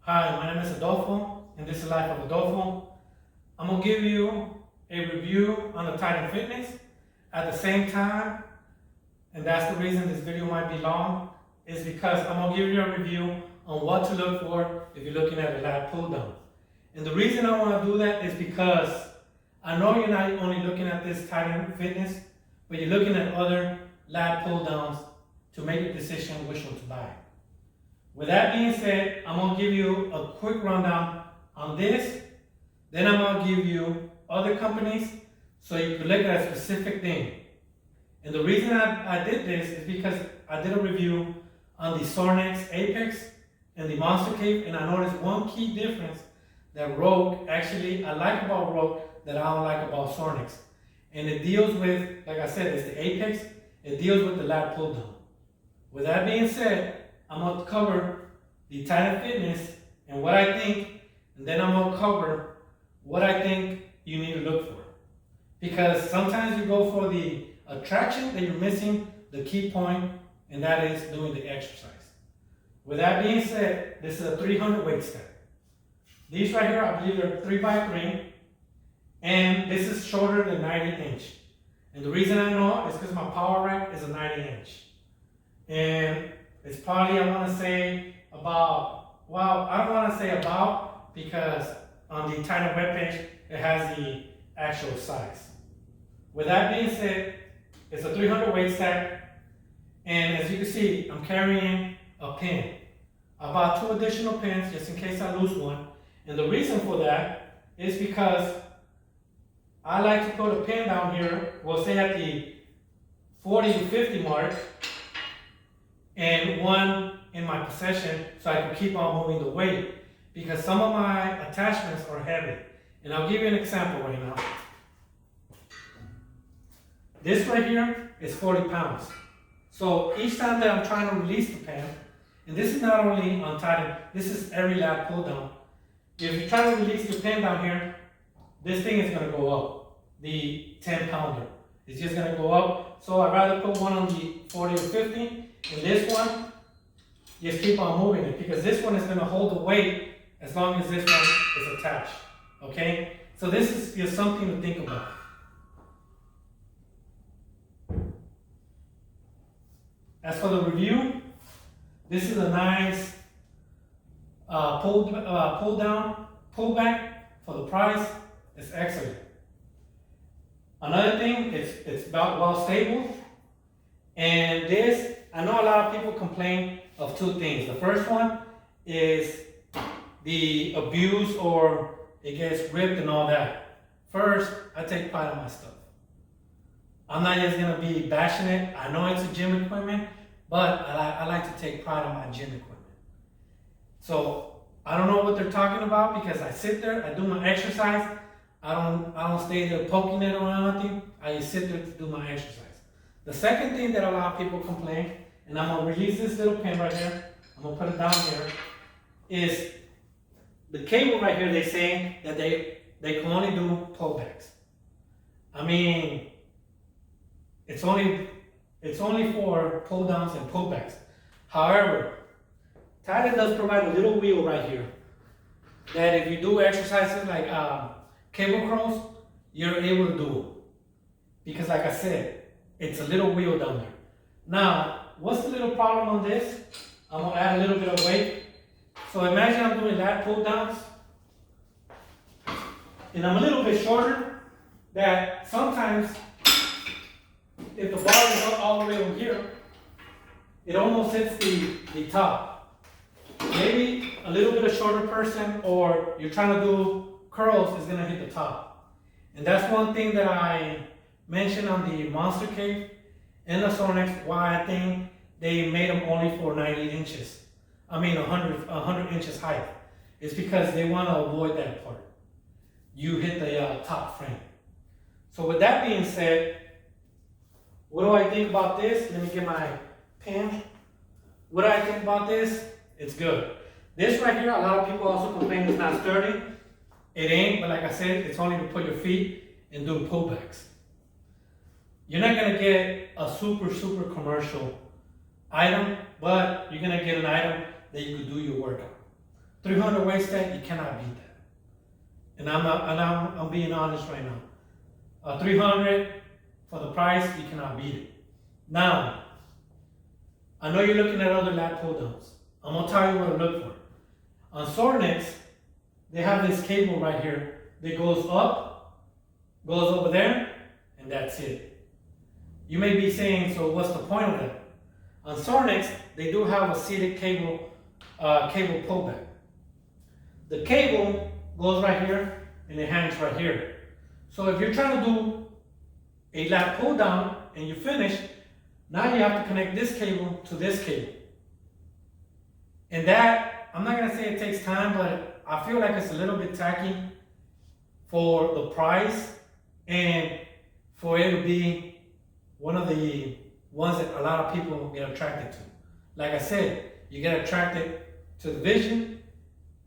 Hi, my name is Adolfo, and this is Life of Adolfo. I'm going to give you a review on the Titan Fitness. At the same time, and that's the reason this video might be long, is because I'm going to give you a review on what to look for if you're looking at a lat pull down. And the reason I want to do that is because I know you're not only looking at this Titan Fitness, but you're looking at other lat pull downs to make a decision which one to buy. With that being said, I'm going to give you a quick rundown on this. Then I'm going to give you other companies so you can look at a specific thing. And the reason I did this is because I did a review on the Sorinex Apex and the Monster Cave, and I noticed one key difference that Rogue, actually I like about Rogue that I don't like about Sorinex. And it deals with, like I said, it's the Apex, it deals with the lat pull down. With that being said, I'm going to cover the Titan Fitness and what I think, and then I'm going to cover what I think you need to look for. Because sometimes you go for the attraction that you're missing the key point, and that is doing the exercise. With that being said, this is a 300 weight stack. These right here, I believe they're 3x3, and this is shorter than 90 inch. And the reason I know is because my power rack is a 90 inch. And it's probably, I want to say about, well, I don't want to say about, because on the Titan webpage, it has the actual size. With that being said, it's a 300 weight stack, and as you can see, I'm carrying a pin. I bought 2 additional pins just in case I lose one, and the reason for that is because I like to put a pin down here, we'll say at the 40 to 50 mark, and one in my possession so I can keep on moving the weight, because some of my attachments are heavy. And I'll give you an example right now. This right here is 40 pounds. So each time that I'm trying to release the pen, and this is not only on Titan, this is every lat pull down. If you try to release the pen down here, this thing is going to go up. The 10 pounder is just going to go up. So I'd rather put one on the 40 or 50. And this one, just keep on moving it, because this one is going to hold the weight as long as this one is attached. Okay? So this is just something to think about. As for the review, this is a nice pull down, pull back for the price. It's excellent. Another thing, it's about well stable. And this, I know a lot of people complain of 2 things. The first one is the abuse, or it gets ripped and all that. First, I take pride in my stuff. I'm not just going to be bashing it. I know it's a gym equipment, but I like to take pride in my gym equipment. So I don't know what they're talking about, because I sit there, I do my exercise. I don't stay there poking it or anything. I just sit there to do my exercise. The second thing that a lot of people complain, and I'm going to release this little pin right here, I'm going to put it down here, is the cable right here. They say that they can only do pullbacks. I mean, it's only for pull downs and pullbacks. However, Titan does provide a little wheel right here that if you do exercises like cable curls, you're able to do it. Because like I said, it's a little wheel down there. Now, what's the little problem on this? I'm going to add a little bit of weight. So imagine I'm doing lat pull downs, and I'm a little bit shorter, that sometimes if the bar is up all the way over here, it almost hits the top. Maybe a little bit of shorter person, or you're trying to do curls, is going to hit the top. And that's one thing that I mentioned on the Monster Cave and the Sorinex, why I think they made them only for 90 inches. I mean 100 inches height. It's because they want to avoid that part. You hit the top frame. So with that being said, what do I think about this? Let me get my pen. What do I think about this? It's good. This right here, a lot of people also complain it's not sturdy. It ain't, but like I said, it's only to put your feet and do pullbacks. You're not going to get a super commercial item, but you're going to get an item that you could do your workout. 300 weight stack, you cannot beat that. And I'm being honest right now. 300 for the price, you cannot beat it. Now, I know you're looking at other lat pull downs. I'm gonna tell you what to look for. On Sorinex, they have this cable right here that goes up, goes over there, and that's it. You may be saying, so what's the point of that? On Sorinex, they do have a seated cable pullback. The cable goes right here and it hangs right here. So if you're trying to do a lat pull down and you finish, now you have to connect this cable to this cable. And that, I'm not gonna say it takes time, but I feel like it's a little bit tacky for the price and for it to be one of the ones that a lot of people get attracted to. Like I said, you get attracted to the vision,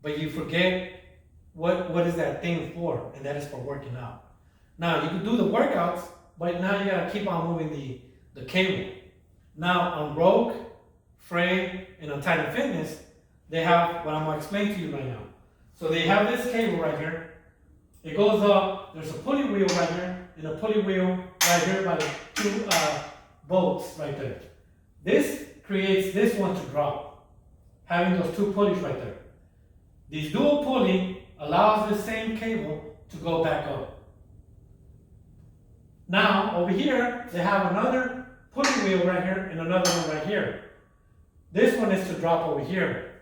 but you forget what is that thing for, and that is for working out. Now, you can do the workouts, but now you gotta keep on moving the cable. Now, on Rogue, Fray, and Untitled Fitness, they have what I'm gonna explain to you right now. So they have this cable right here. It goes up, there's a pulley wheel right here, and a pulley wheel right here by the two bolts right there. This creates this one to drop, having those two pulleys right there. This dual pulley allows the same cable to go back up. Now, over here, they have another pulley wheel right here and another one right here. This one is to drop over here.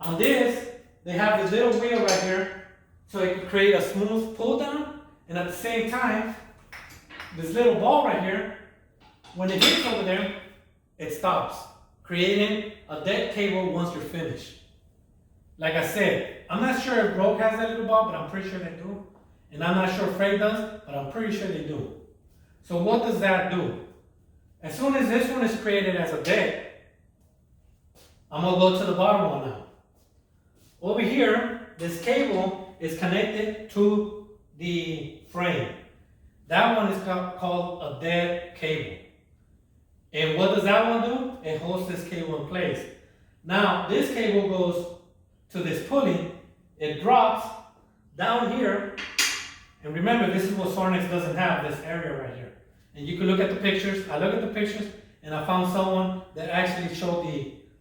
On this, they have this little wheel right here, so it can create a smooth pull down, and at the same time, this little ball right here, when it hits over there, it stops, creating a dead cable once you're finished. Like I said, I'm not sure if Rogue has that little ball, but I'm pretty sure they do. And I'm not sure if Fray does, but I'm pretty sure they do. So what does that do? As soon as this one is created as a dead, I'm gonna go to the bottom one now. Over here, this cable is connected to the frame. That one is called a dead cable. And what does that one do? It holds this cable in place. Now, this cable goes to this pulley, it drops down here, and remember, this is what Sorinex doesn't have, this area right here. And you can look at the pictures. I look at the pictures, and I found someone that actually showed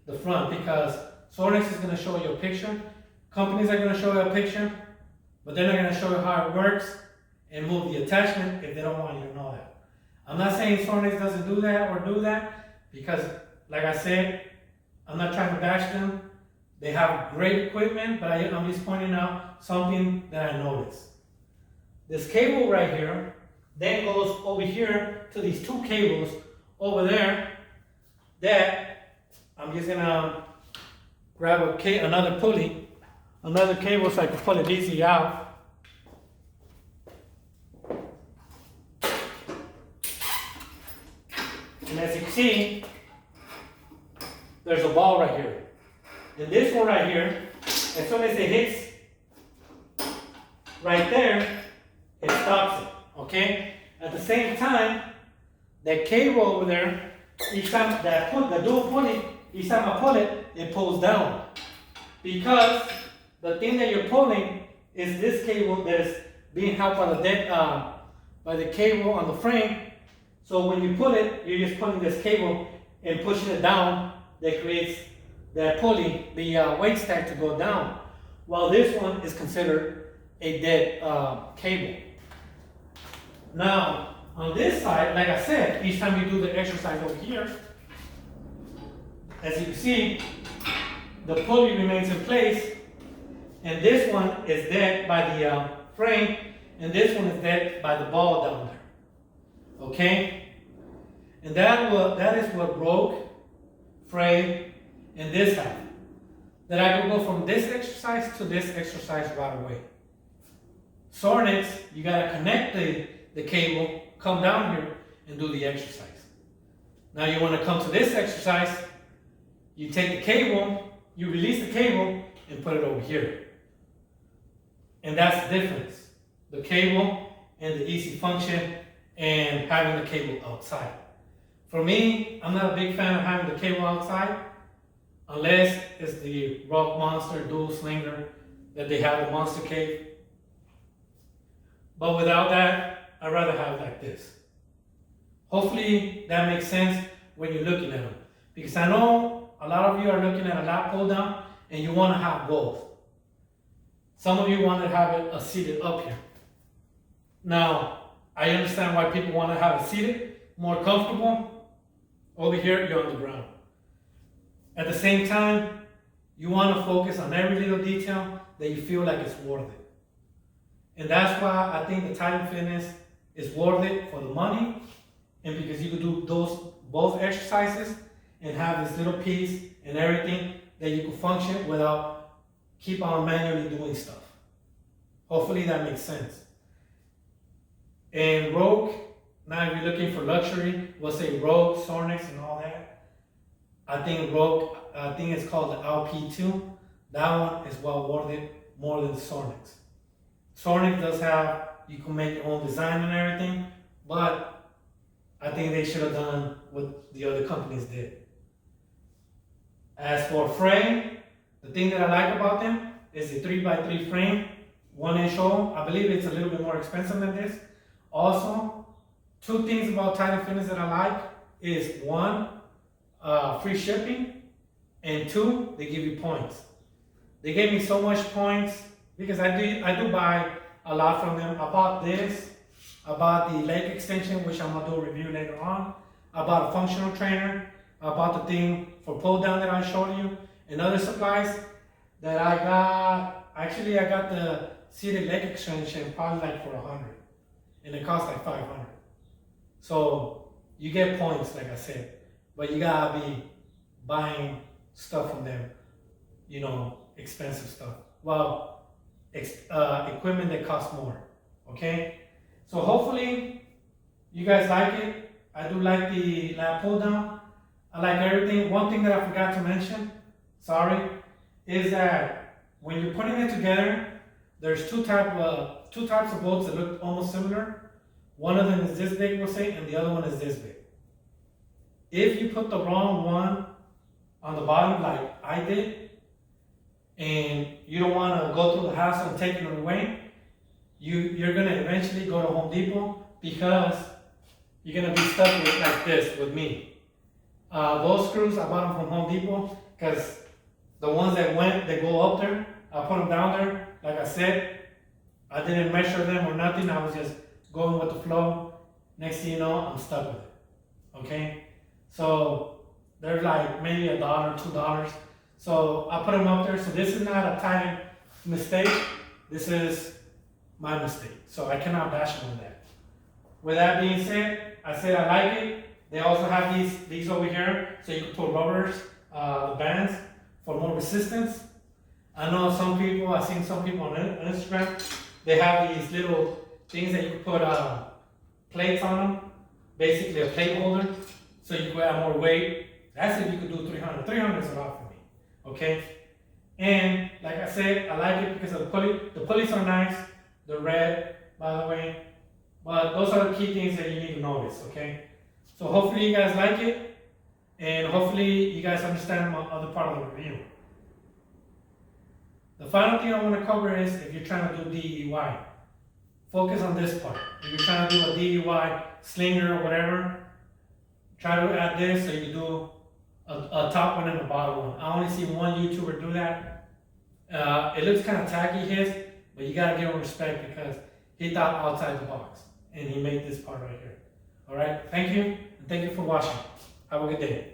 the front, because Sorinex is going to show you a picture. Companies are going to show you a picture, but they're not going to show you how it works and move the attachment if they don't want you to know that. I'm not saying Sorinex doesn't do that or do that, because like I said, I'm not trying to bash them. They have great equipment, but I'm just pointing out something that I noticed. This cable right here then goes over here to these two cables over there that I'm just gonna grab another pulley, another cable so I can pull it easy out. And as you can see, there's a ball right here. And this one right here, as soon as it hits right there, it stops it, okay? At the same time, that cable over there, each time the dual pulley, each time I pull it, it pulls down. Because the thing that you're pulling is this cable that is being held by the cable on the frame. So when you pull it, you're just pulling this cable and pushing it down. That creates that pulley, the weight stack to go down. While this one is considered a dead cable. Now, on this side, like I said, each time you do the exercise over here, as you can see, the pulley remains in place, and this one is dead by the frame, and this one is dead by the ball down there. Okay? And that is what Rogue, Fray, and this have. That I can go from this exercise to this exercise right away. Sorinex, you gotta connect the cable, come down here, and do the exercise. Now you wanna come to this exercise, you take the cable, you release the cable, and put it over here. And that's the difference. The cable and the easy function and having the cable outside. For me, I'm not a big fan of having the cable outside. unless it's the Rock Monster dual slinger that they have in Monster Cave. But without that, I'd rather have it like this. Hopefully that makes sense when you're looking at them. Because I know a lot of you are looking at a Lat Pulldown and you want to have both. Some of you want to have it seated up here. Now, I understand why people want to have it seated, more comfortable. Over here, you're on the ground. At the same time, you want to focus on every little detail that you feel like it's worth it. And that's why I think the Titan Fitness is worth it for the money, and because you can do both exercises and have this little piece and everything that you can function without keep on manually doing stuff. Hopefully that makes sense. And Rogue, now if you're looking for luxury, we'll say Rogue, Sorinex, and all that. I think Rogue, I think it's called the LP2. That one is well worth it more than Sorinex. Sorinex does have, you can make your own design and everything, but I think they should have done what the other companies did. As for frame, the thing that I like about them is the 3x3 frame, 1-inch hole. I believe it's a little bit more expensive than this. Also, two things about Titan Fitness that I like is one, free shipping, and two, they give you points. They gave me so much points because I do buy a lot from them. I bought this, I bought the leg extension, which I'm gonna do a review later on. I bought a functional trainer. I bought the thing for pull down that I showed you, and other supplies that I got. Actually, I got the seated leg extension probably like for $100, and it costs like $500. So you get points, like I said, but you gotta be buying stuff from them, you know, expensive stuff. Well, equipment that costs more. Okay, so hopefully you guys like it. I do like the Lat Pulldown. I like everything. One thing that I forgot to mention, sorry, is that when you're putting it together, there's two types of bolts that look almost similar. One of them is this big, we'll say, and the other one is this big. If you put the wrong one on the bottom, like I did, and you don't want to go through the hassle and take it away, you're going to eventually go to Home Depot because you're going to be stuck with like this with me. Those screws, I bought them from Home Depot because the ones that go up there, I put them down there. Like I said, I didn't measure them or nothing. I was just going with the flow. Next thing you know, I'm stuck with it. Okay? So they're like maybe $1, $2. So I put them up there. So this is not a Titan mistake. This is my mistake. So I cannot bash them on that. With that being said, I like it. They also have these over here, so you can put rubbers, the bands for more resistance. I know I've seen some people on Instagram, they have these little things that you can put plates on them, basically a plate holder, so you can add more weight. That's if you could do 300. 300 is a lot for me, okay? And like I said, I like it because of the pulley. The pulleys are nice. They're red, by the way. But those are the key things that you need to notice, okay? So hopefully you guys like it, and hopefully you guys understand my other part of the review. The final thing I want to cover is if you're trying to do DEY, focus on this part. If you're trying to do a DEY slinger or whatever, try to add this so you do a top one and a bottom one. I only see one YouTuber do that. It looks kind of tacky, his, but you got to give him respect because he thought outside the box and he made this part right here. All right, thank you, and thank you for watching. Have a good day.